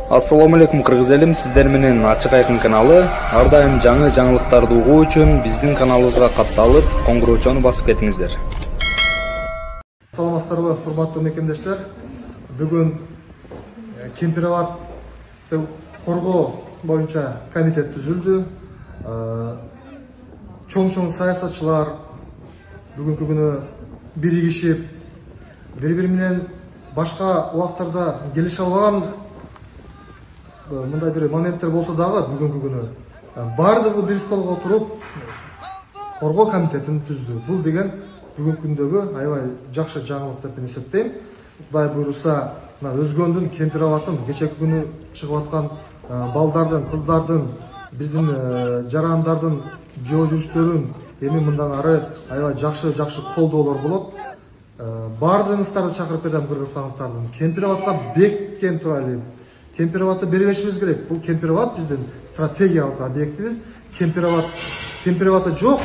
Assalamu alaikum кыргыз элим, сиздер менен Ачык Айкын каналы. Ар дайым жаңы жаңылыктарды угуу үчүн биздин каналыбызга катталып, коңгуроочону басып кетиңиздер. Саламатсыздарбы, урматтуу мекемдештер. Бүгүн Кемпироватты коргоо боюнча комитет түзүлдү. Чоң саясатчылар бүгүнкү күнү биригишип, бири-бири менен башка убактарда келише албаган мындай бир моменттер болсо дагы бүгүнкү күнү бардыгы бир столго отуруп коргоо комитетин түздү. Бул деген бүгүнкү күндөгү аябай жакшы жаңылык деп мен эсептейм. Кудай буйруса, өзгөндүн Кемпироватын кечеки күнү чыгып аткан балдардын, кыздардын, биздин жарандардын жол жүрүштөрүн эми мындан ары аябай жакшы колдоолор болот. Бардыгыңыздарды чакырып кетем, кыргызстандыктардын. Кемпироватка бекиткен турайлы. Кемпироватты бербешибиз керек. Бул Кемпироват биздин стратегиялык объектибиз. Кемпироваты жок.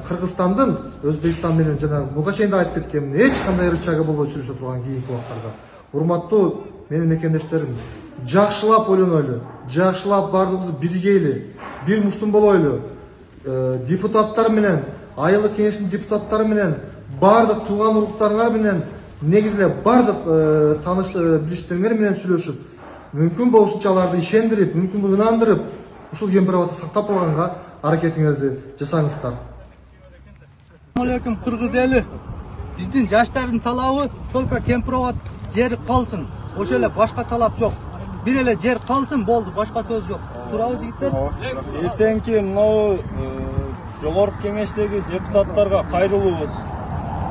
Кыргызстандын Өзбекстан менен жана буга чейин да айтып кеткенмин, эч кандай рычагы болбой сүйлөшө турган кийинки убактарда. Урматтуу менин мекендештерим, жакшылап ойлонойлу, жакшылап бардыгыбыз биригейли, бир муштум болойлу. Депутаттар менен, айылдык кеңештин депутаттары менен, бардык тууган уруктарыңар менен, негизинен бардык тааныш билиштериңер менен сүйлөшүп, мүмкүн болушунча аларды ишендирип, мүмкүн ынандырып, ушул Кемпироватты сактап калганга аракетиңерди жасаңыздар. Алейкум кыргыз эли. Биздин жаштардын талабы только Кемпироват жери калсын. Ошо эле башка талап жок. Бир эле жер калсын болду, башка сөз жок. Туурабы жигиттер? Эртеңки мынау жогорку кеңештеги депутаттарга кайрылуубуз.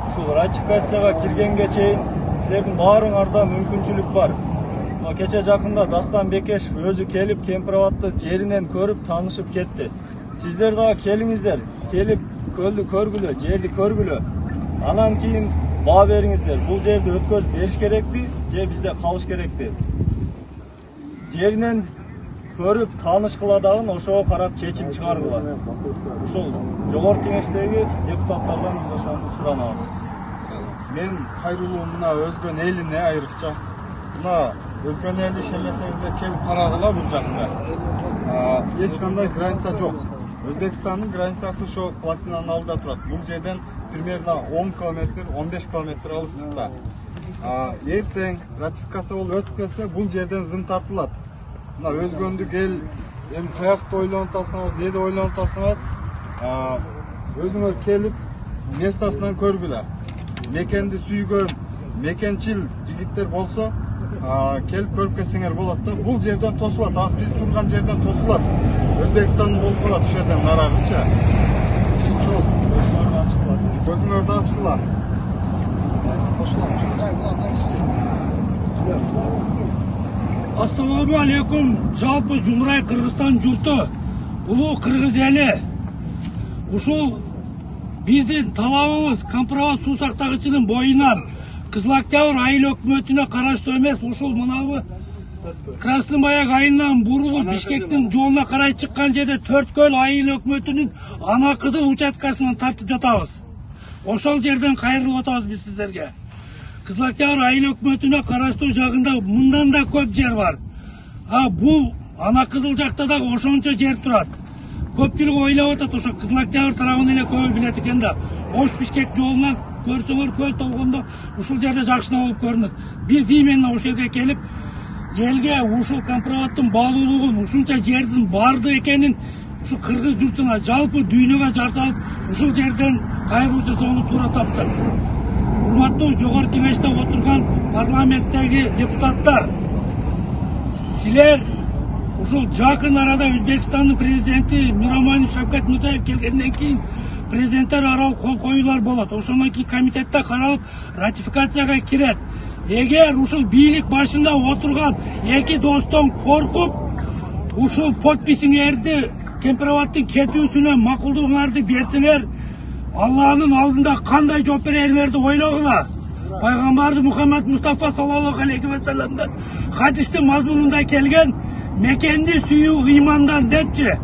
Ушул ратификацияга киргенге чейин силердин баарыңарда мүмкүнчүлүк бар. Кече жакында Дастан Бекешев өзү келип Кемпироватты жеринен көрүп, таанышып кетти. Сиздер дагы келиңиздер, келип көлдү көргүлө, жерди көргүлө. Анан кийин баа бериңиздер. Бул жерди өткөзүп бериш керекпи, же бизде калыш керекпи? Жеринен көрүп, таанышкыла дагы ошого карап чечим чыгаргыла. Ушул жогорку кеңештеги депутаттардан биз ошону суранабыз. Мен кайрылуум мына өзгөн элине айрыкча. Мына өзгөн эл ишенбесеңиздер келип карагыла бул жакта. Эч кандай граница жок. Өзбекстандын границасы ошо плотинанын алдында турат. Бул жерден примерно 10 километр, 15 километр алыстыкта. Эртең ратификация болуп өтүп келсе, бул жерден зым тартылат. Мына өзгөндүк эл эми каякта ойлонуп атасыңар, эмнеде ойлонуп атасыңар? Өзүңөр келип местасынан көргүлө. Мекенди сүйгөн, мекенчил жигиттер болсо, келип көрүп кетсеңер болот да. Бул жерден тосулат, азыр биз турган жерден тосулат. Өзбекстан болуп калат ошол жерден нарагыча. Көзүңөрдү ачкыла. Assalamu alaikum, жалпы Жумрай Кыргызстан журту, улуу кыргыз эли. Ушул биздин талабыбыз Кемпироват суу сактагычынын боюнан Кызыл Октябрь айыл өкмөтүнө караштуу эмес, ушул мынабы Красный Маяк айынан бурулуп Бишкектин жолуна карай чыккан жерде Төрткөл айыл өкмөтүнүн ана кызыл участкасынан тартып жатабыз. Ошол жерден кайрылып атабыз биз сиздерге. Кызыл Октябрь айыл өкмөтүнө караштуу жагында мындан да көп жер бар. Бул ана кызыл жакта дагы ошончо жер турат. Көпчүлүк ойлоп атат, ошо Кызыл Октябрь тарабын эле көбү билет экен да. Ош Бишкек жолунан көрсөңөр көл толгондо ушул жерде жакшына болуп көрүнөт. Биз именно ошол жерге келип элге ушул Кемпироваттын баалуулугун, ушунча жердин барды экенин ушу кыргыз журтуна, жалпы дүйнөгө жар салып, ушул жерден кайрылуу жасоону туура таптык. Урматтуу жогорку кеңеште отурган парламенттеги депутаттар, силер ушул жакын арада Өзбекстандын президенти Миромонов Шавкат Мирзиёев келгенден кийин президенттер аралык кол коюулар болот. Ошондон кийин комитетте каралып ратификацияга кирет. Эгер ушул бийлик башында отурган эки достон коркуп, ушул подписиңерди Кемпироваттын кетүүсүнө макулдугуңарды берсеңер, Алланын алдында кандай жооп берериңерди ойлогула. Пайгамбарыбыз Мухаммад Мустафа саллаллаху алейхи ва салламдан хадистин мазмунунда келген мекенди сүйүү ыймандан депчи.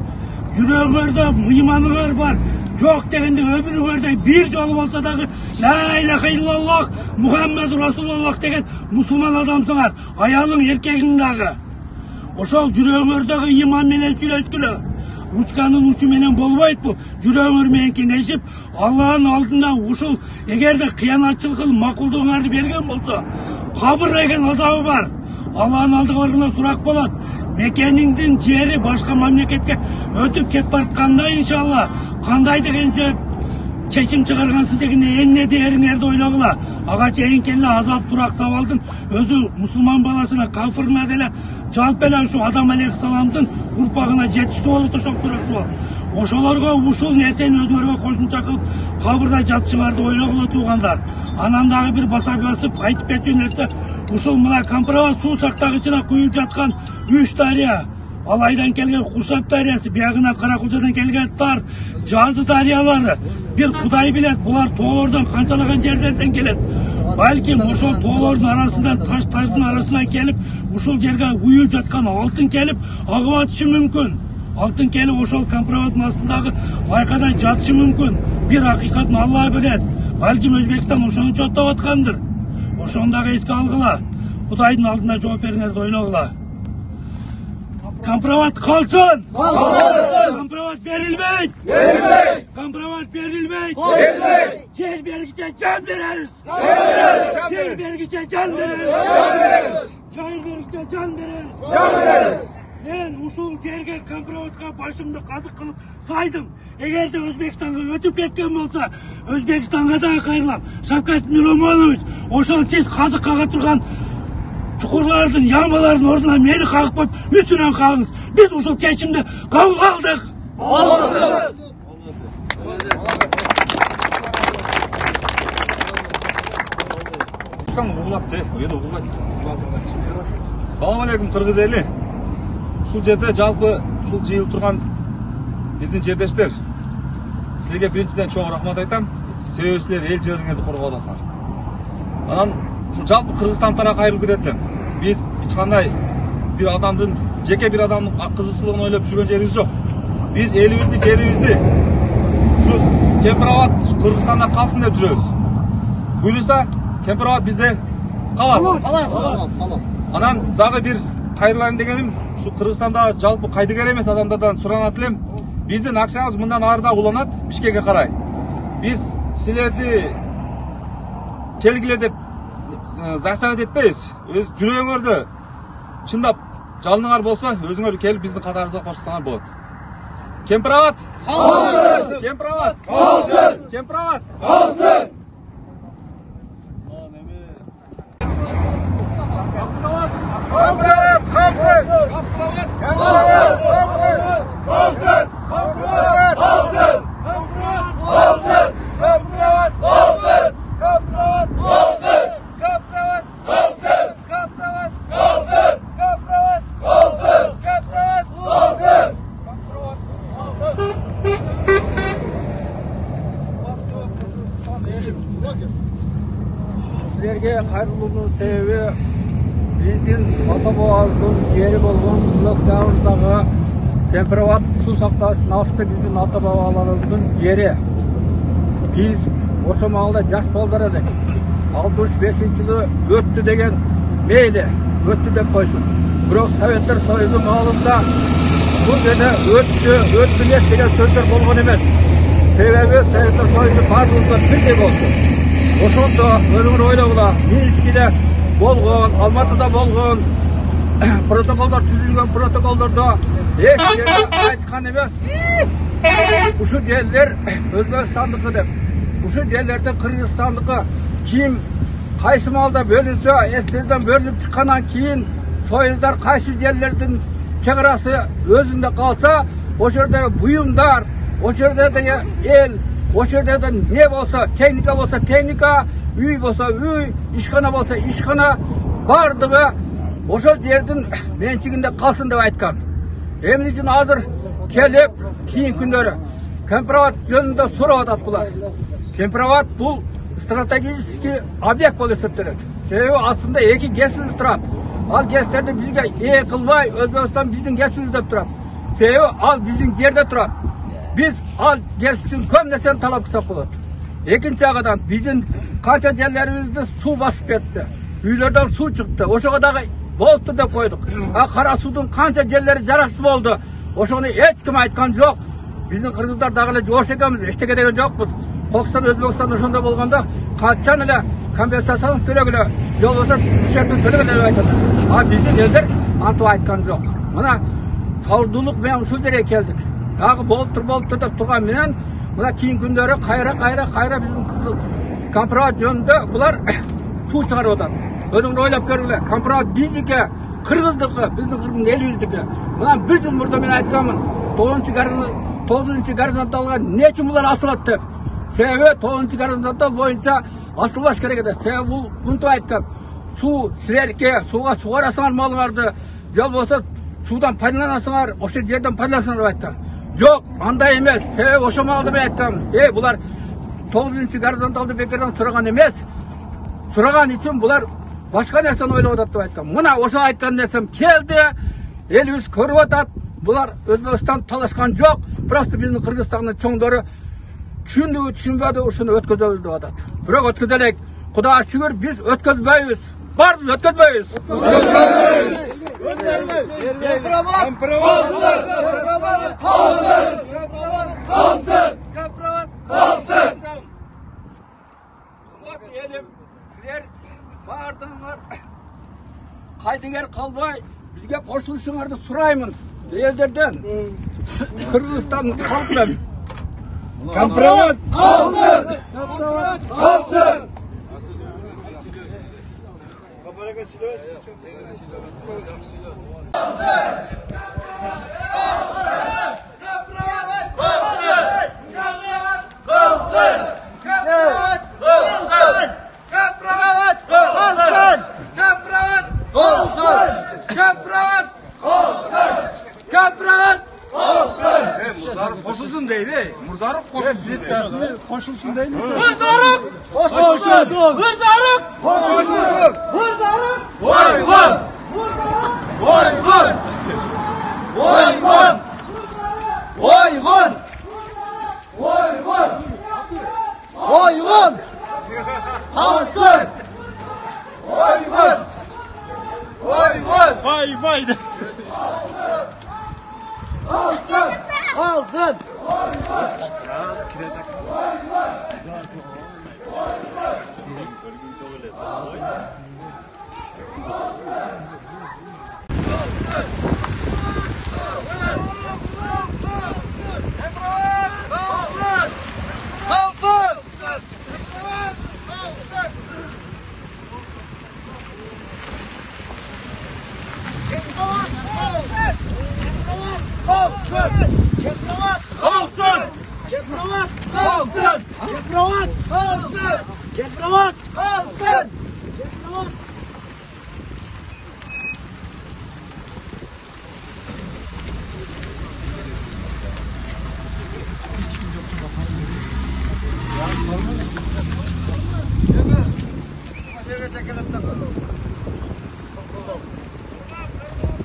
Жүрөгүңөрдө ыйманыңар бар, жок дегенде өмүрүңөрдө бир жолу болсо дагы ла илаха иллаллах Мухаммаду Расулуллах деген мусулман адамсыңар, аялың эркегиң дагы. ошол жүрөгүңөрдөгү иман менен сүйлөшкүлө. Учканын учу менен болбойт бу. Жүрөгүңөр менен кеңешип, Алланын алдында ушул эгерде кыянатчылык кылып макулдугуңарды берген болсо, кабыр деген азабы бар. Алланын алдыга барганда сурак болот. Мекениңдин жери башка мамлекетке өтүп кетип баратканда иншалла кандай деген чечим чыгаргансыз дегенде эмне дээриңерди ойлогула. Ага чейин келе азап турак табалдын өзү мусулман баласына кафырына деле жалпы эле ушу Адам алейхисаламдын урпагына жетиштүү болуп ошоктурукту. Ошолорго ушул нерсени өзүңөргө кошумча кылып кабырда жатышыңарды ойлогула туугандар. Анан дагы бир басап басып айтып кетчү нерсе ушул мына Компровод суу сактагычына куюп жаткан 3 дарыя. Алайдан келген Курсап дарыясы, биягына Каракулчадан келген Тар, Жазы дарыялары. Bir Кудай билет, булар тоолордон канчалаган жерлерден келет. Балким ошол тоолордун арасынан, таш-таштын арасынан келип, ушул жерге уюп жаткан алтын келип, агып атышы мүмкүн. Алтын келип ошол Компроводдун астындагы лайкада жатышы мүмкүн. Bir акыйкатын Алла билет. Балким Өзбекстан ошону чоттоп аткандыр. Ошону дагы эске алгыла. Кудайдын алдында жооп бериңерди ойлогула. Компровод kalsın! Компровод verilmeyt! Компровод verilmeyt! Yer vergiçe can veririz! Yer vergiçe can veririz! Yer vergiçe can veririz! Ben uşul yerge Komprovodga başımda kadık kılıp saydım. Eğer de Özbekistan'a ötüp ketken bolsa, Özbekistan'a da kayırlam. Şavkat Miromonoviç, oşul siz kadık kağa turgan çukurlardın, yağmaların orduna meni kalkıp koyup üstüne kalınız. Biz uşul çeşimde kabul aldık. Aldık. Салам алейкум кыргыз эли. Ушул жерде жалпы ушул жыйылып турган биздин жердештер. Силерге биринчиден чоң рахмат айтам. Себеби силер эл жериңерди коргоп атасыңар. Анан ушул жалпы Кыргызстан тарапы кайрылып кетет. Биз эч кандай бир адамдын, жеке бир адамдын кызыкчылыгын ойлоп жүргөн жерибиз жок. Биз элибизди, жерибизди ушул Компровод Кыргызстанда калсын деп жүрөбүз. Буюрса Компровод бизде калат. Анан дагы бир кайрылайын дегеним, ушу Кыргызстанда жалпы кайдыгер эмес адамдардан суранат элем. Биздин акчабыз мындан арыда уланат Бишкекке карай. Биз силерди келгиле деп заставить этпейбиз. Өз жүрөгүңөрдү чындап жалыныңар болсо, өзүңөр келип биздин катарыбызга кошулсаңар болот. Компровод калсын! Компровод калсын! Компровод калсын! Sizlerge hayırlılığının sebebi bizdin ata-babamыздың jeri bolgon Kızılok Dağı'ndagı Komprovod su saktagычынын asты bizdin ata-babalarımыздың jeri. Biz oşo maалда жаш балдар edek. 65-жылы өттү деген мейли, өттү деп койсун. Бирок Советтер Союзу маалында бул жерде өттү эмес деген сөздөр болгон эмес. Себеби Советтер Союзу бардыгында бирдей болду. Ошондо өзүңөр ойлогула, Минскиде болгон, Алматыда болгон протоколдор түзүлгөн протоколдордо эч жерде айткан эмес. Ушул жерлер Өзбекстандыкы деп. Ушул жерлерде Кыргызстандыкы ким кайсы маалда бөлүнсө, эстерден бөлүнүп чыккандан кийин союздар кайсы жерлердин чек-арасы өзүндө калса, ошол жердеги буюмдар, ошол жердеги эл, ошол жерде не болсо, техника болсо техника, үй болсо үй, ишкана болсо ишкана, бардыгы ошол жердин менчигинде калсын деп айткан. Эмне үчүн азыр келип, кийин күндөрү Компровод жөнүндө сурап атат булар. Компровод бул стратегический объект болуп эсептелет. Себеби астында эки ГЭС турат. Ал ГЭСтерди бизге ээ кылбай, Өзбекстан биздин ГЭСибиз деп турат. Себеби ал биздин жерде турат. Biz al gelsin köp nerseni talap kılsak bolot. Ekinci jagadan bizdin kança yerlerimizde su basıp ketdi. Üylerden su çıktı. Oşoga dagı болуптур деп койдук. Кара суудун канча жерлери жараксыз болду. Ошону эч ким айткан жок. Биздин кыргыздар дагы эле жоош экенбиз, эчтеке деген жокпуз. Кыргызстан, Өзбекстан ошондой болгондо качан эле компенсациялык төлөгүлө, же болбосо ишердин төлөгүлө деп айтат. Биздин элдер антип айткан жок. Мына саудулук менен ушул жерге келдик. Дагы болуптур деп турган менен мына кийин күндөрү кайра биздин компровод жөнүндө булар суу чыгарып атат. Өзүңөр ойлоп көргүлө, компровод биздики, кыргыздыкы, биздин кыргыздын элибиздики. Мына 1 жыл мурда мен айтканмын, 9-чу горизонталга эмне үчүн булар асылат деп. Себеби 9-чу горизонтал боюнча асылбаш керек эде. Себеби бул мынтип айткан, суу силерге, сууга сугарасыңар малыңарды, же болбосо судан пайдаланасыңар, ошол жерден пайдалансаңар деп айткан. Жок, андай эмес. Себеби ошол маалда мен айткам, булар 9-чу горизонталды бекерден сураган эмес. Сураган үчүн булар башка нерсени ойлоп атат деп айткам. Мына ошо айткан нерсем келди. Элибиз көрүп атат. Булар Өзбекстан талашкан жок. Просто биздин Кыргызстандын чоңдору түшүндүбү, түшүнбөдү, ушуну өткөзөбүз деп атат. Бирок өткөзөлүк. Кудайга шүгүр, биз өткөзбөйбүз. Баарыбыз өткөзбөйбүз. Силер баардыгыңар кайдыгер калбай бизге кошулушуңарды сураймын. Элдерден Кыргызстандын халкынан компровод калсын! Компровод калсын! Koşulsun değil, Muzarık koşulsun değil. Muzarık koşulsun! Muzarık koşulsun! Muzarık! Boygun! Boygun! Boygun! Boygun! Boygun! Boygun! Kalsın! Boygun! Boygun! Vay vay! Kalsın! Kalsın!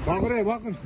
Bak oraya bakın.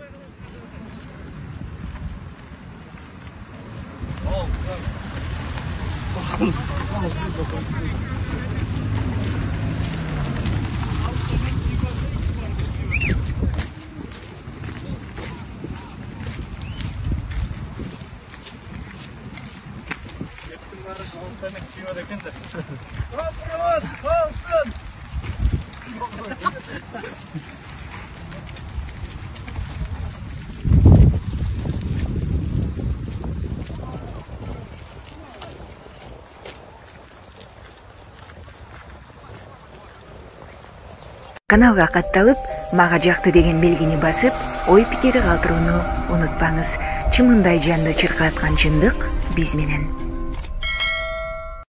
Каналга катталып, мага жакты деген белгини басып, ой пикири калтырууну унутпаңыз. Чымындай жанды чыркаткан чындык биз менен.